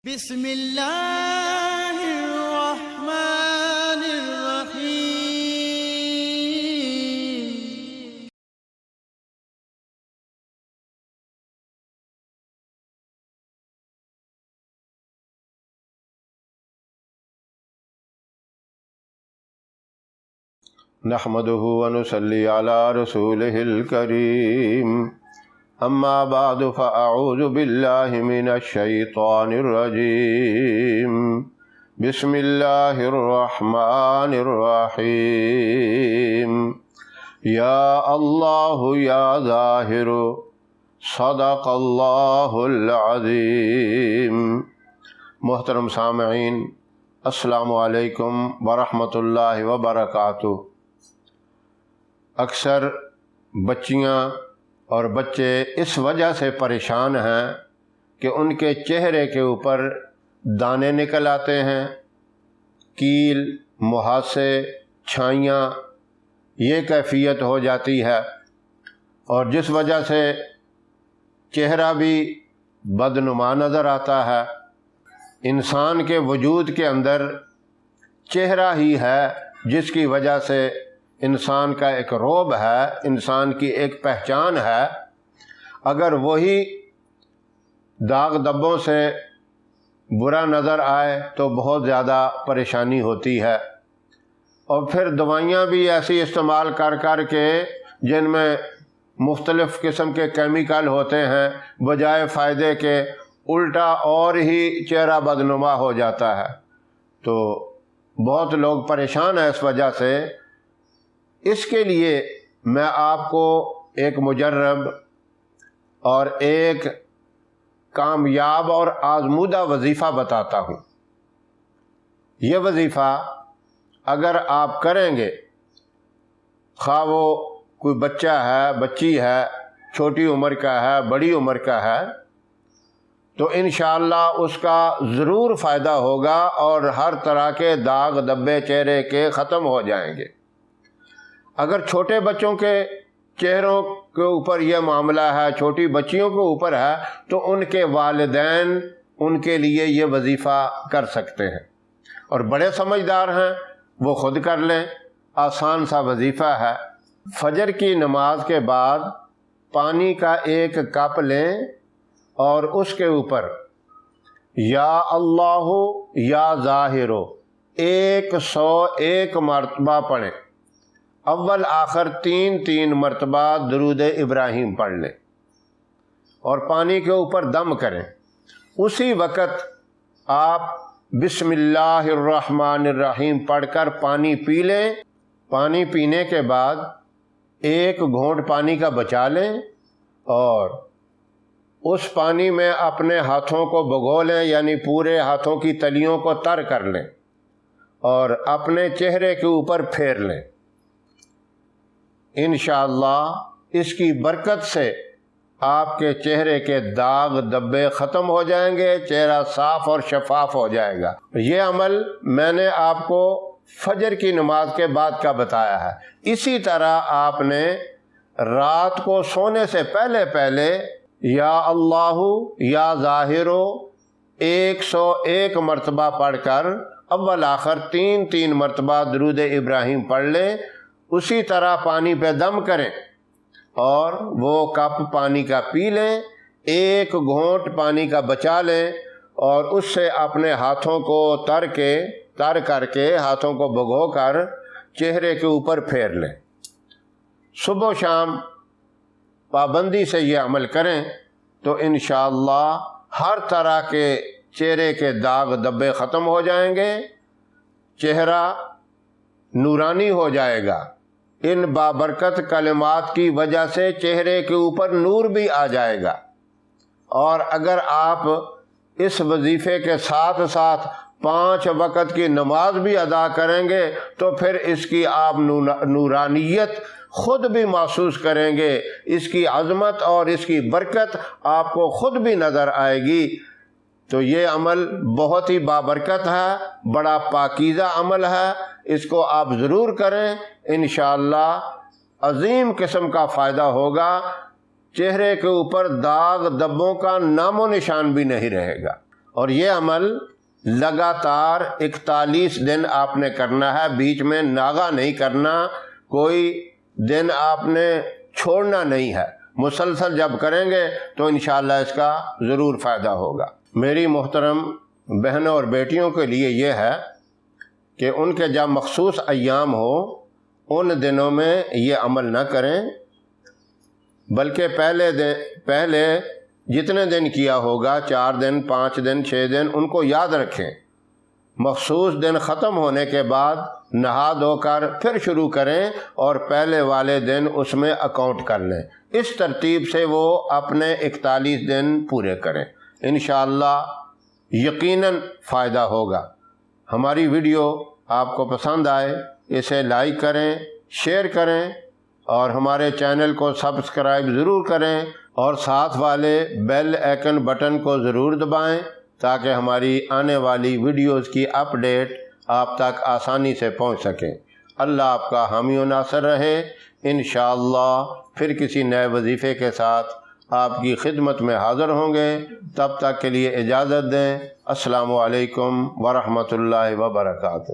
بسم اللہ الرحمن الرحیم۔ نحمده ونصلي على رسوله الكريم، اما بعد فاعوذ بالله من الشيطان الرجيم، بسم الله الرحمن الرحيم، يا الله يا ظاهر صدق الله العظيم۔ محترم سامعین، السلام علیکم ورحمۃ اللہ وبرکاتہ۔ اکثر بچیاں اور بچے اس وجہ سے پریشان ہیں کہ ان کے چہرے کے اوپر دانے نکل آتے ہیں، کیل، مہاسے، چھائیاں، یہ کیفیت ہو جاتی ہے، اور جس وجہ سے چہرہ بھی بدنما نظر آتا ہے۔ انسان کے وجود کے اندر چہرہ ہی ہے جس کی وجہ سے انسان کا ایک رعب ہے، انسان کی ایک پہچان ہے۔ اگر وہی داغ دبوں سے برا نظر آئے تو بہت زیادہ پریشانی ہوتی ہے، اور پھر دوائیاں بھی ایسی استعمال کر کر کے جن میں مختلف قسم کے کیمیکل ہوتے ہیں، بجائے فائدے کے الٹا اور ہی چہرہ بدنما ہو جاتا ہے۔ تو بہت لوگ پریشان ہیں اس وجہ سے۔ اس کے لیے میں آپ کو ایک مجرب اور ایک کامیاب اور آزمودہ وظیفہ بتاتا ہوں۔ یہ وظیفہ اگر آپ کریں گے، خواہ وہ کوئی بچہ ہے، بچی ہے، چھوٹی عمر کا ہے، بڑی عمر کا ہے، تو انشاءاللہ اس کا ضرور فائدہ ہوگا اور ہر طرح کے داغ دبے چہرے کے ختم ہو جائیں گے۔ اگر چھوٹے بچوں کے چہروں کے اوپر یہ معاملہ ہے، چھوٹی بچیوں کے اوپر ہے، تو ان کے والدین ان کے لیے یہ وظیفہ کر سکتے ہیں، اور بڑے سمجھدار ہیں وہ خود کر لیں۔ آسان سا وظیفہ ہے۔ فجر کی نماز کے بعد پانی کا ایک کپ لیں اور اس کے اوپر یا اللہ یا ظاہر 101 مرتبہ پڑھیں۔ اول آخر 3 مرتبہ درود ابراہیم پڑھ لیں اور پانی کے اوپر دم کریں۔ اسی وقت آپ بسم اللہ الرحمن الرحیم پڑھ کر پانی پی لیں۔ پانی پینے کے بعد 1 گھونٹ پانی کا بچا لیں اور اس پانی میں اپنے ہاتھوں کو بھگو لیں، یعنی پورے ہاتھوں کی تلیوں کو تر کر لیں اور اپنے چہرے کے اوپر پھیر لیں۔ انشاءاللہ اس کی برکت سے آپ کے چہرے کے داغ دبے ختم ہو جائیں گے، چہرہ صاف اور شفاف ہو جائے گا۔ یہ عمل میں نے آپ کو فجر کی نماز کے بعد کا بتایا ہے۔ اسی طرح آپ نے رات کو سونے سے پہلے یا اللہ یا ظاہر 101 مرتبہ پڑھ کر اول آخر 3 مرتبہ درود ابراہیم پڑھ لیں۔ اسی طرح پانی پہ دم کریں اور وہ کپ پانی کا پی لیں، 1 گھونٹ پانی کا بچا لیں اور اس سے اپنے ہاتھوں کو تر کر کے ہاتھوں کو بھگو کر چہرے کے اوپر پھیر لیں۔ صبح و شام پابندی سے یہ عمل کریں تو انشاءاللہ ہر طرح کے چہرے کے داغ دبے ختم ہو جائیں گے، چہرہ نورانی ہو جائے گا۔ ان بابرکت کلمات کی وجہ سے چہرے کے اوپر نور بھی آ جائے گا، اور اگر آپ اس وظیفے کے ساتھ 5 وقت کی نماز بھی ادا کریں گے تو پھر اس کی آپ نورانیت خود بھی محسوس کریں گے، اس کی عظمت اور اس کی برکت آپ کو خود بھی نظر آئے گی۔ تو یہ عمل بہت ہی بابرکت ہے، بڑا پاکیزہ عمل ہے، اس کو آپ ضرور کریں، انشاءاللہ عظیم قسم کا فائدہ ہوگا۔ چہرے کے اوپر داغ دبوں کا نام و نشان بھی نہیں رہے گا۔ اور یہ عمل لگاتار 41 دن آپ نے کرنا ہے، بیچ میں ناغہ نہیں کرنا، کوئی دن آپ نے چھوڑنا نہیں ہے، مسلسل جب کریں گے تو انشاءاللہ اس کا ضرور فائدہ ہوگا۔ میری محترم بہنوں اور بیٹیوں کے لیے یہ ہے کہ ان کے جب مخصوص ایام ہو ان دنوں میں یہ عمل نہ کریں، بلکہ پہلے جتنے دن کیا ہوگا، 4 دن 5 دن 6 دن، ان کو یاد رکھیں، مخصوص دن ختم ہونے کے بعد نہا دھو کر پھر شروع کریں اور پہلے والے دن اس میں اکاؤنٹ کر لیں۔ اس ترتیب سے وہ اپنے 41 دن پورے کریں، انشاءاللہ یقیناً فائدہ ہوگا۔ ہماری ویڈیو آپ کو پسند آئے اسے لائک کریں، شیئر کریں اور ہمارے چینل کو سبسکرائب ضرور کریں اور ساتھ والے بیل آئیکن بٹن کو ضرور دبائیں تاکہ ہماری آنے والی ویڈیوز کی اپڈیٹ آپ تک آسانی سے پہنچ سکیں۔ اللہ آپ کا حامی و ناصر رہے۔ انشاءاللہ پھر کسی نئے وظیفے کے ساتھ آپ کی خدمت میں حاضر ہوں گے، تب تک کے لیے اجازت دیں۔ السلام علیکم ورحمۃ اللہ وبرکاتہ۔